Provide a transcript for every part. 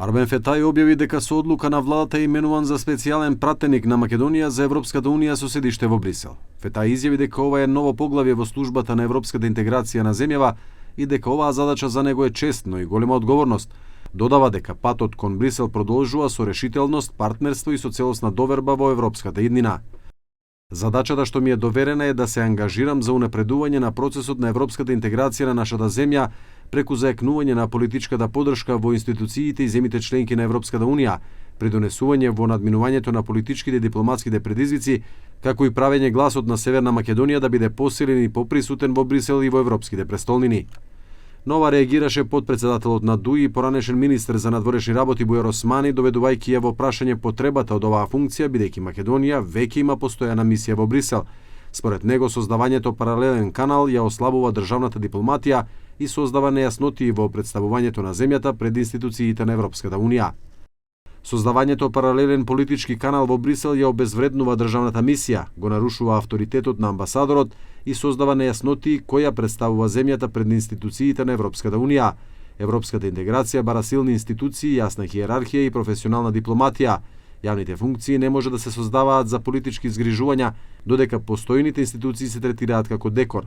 Арбен Фетај објави дека со одлука на владата е именуван за специјален пратеник на Македонија за Европската унија со седиште во Брисел. Фетај изјави дека ова е ново поглавје во службата на европската интеграција на земјава и дека оваа задача за него е чест, но и голема одговорност. Додава дека патот кон Брисел продолжува со решителност, партнерство и со целосна доверба во европската иднина. Задачата што ми е доверена е да се ангажирам за унапредување на процесот на европската интеграција на нашата земја преку заекнување на политичката поддршка во институциите и земите членки на Европската унија, придонесување во надминувањето на политичките и дипломатските предизвици, како и правење гласот на Северна Македонија да биде посилен и поприсутен во Брисел и во европските престолнини. Нова реагираше потпредседателот на ДУИ и поранешен министер за надворешни работи Бујар Османи, доведувајќи ја во прашање потребата од оваа функција, бидејќи Македонија веќе има постојана мисија во Брисел. Според него, создавањето паралелен канал ја ослабува државната дипломатија и создава нејаснотии во представувањето на земјата пред институциите на Европската унија. Создавањето паралелен политички канал во Брисел ја обезвреднува државната мисија, го нарушува авторитетот на амбасадорот и создава нејаснотии која представува земјата пред институциите на Европската унија. Европската интеграција бара силни институции, јасна хиерархија и професионална дипломатија. Јавните функции не може да се создаваат за политички згрижувања, додека постојните институции се третираат како декор.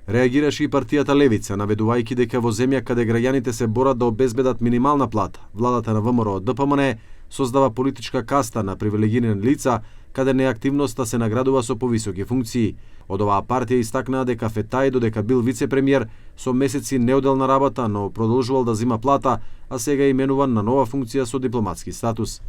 Реагираше и партијата Левица, наведувајќи дека во земја каде граѓаните се борат да обезбедат минимална плата, владата на ВМРО ДПМН создава политичка каста на привилегирани лица, каде неактивноста се наградува со повисоки функции. Од оваа партија истакнаа дека Фетај, додека бил вице-премиер, со месеци неоделна работа, но продолжувал да зима плата, а сега е именуван на нова функција со дипломатски статус.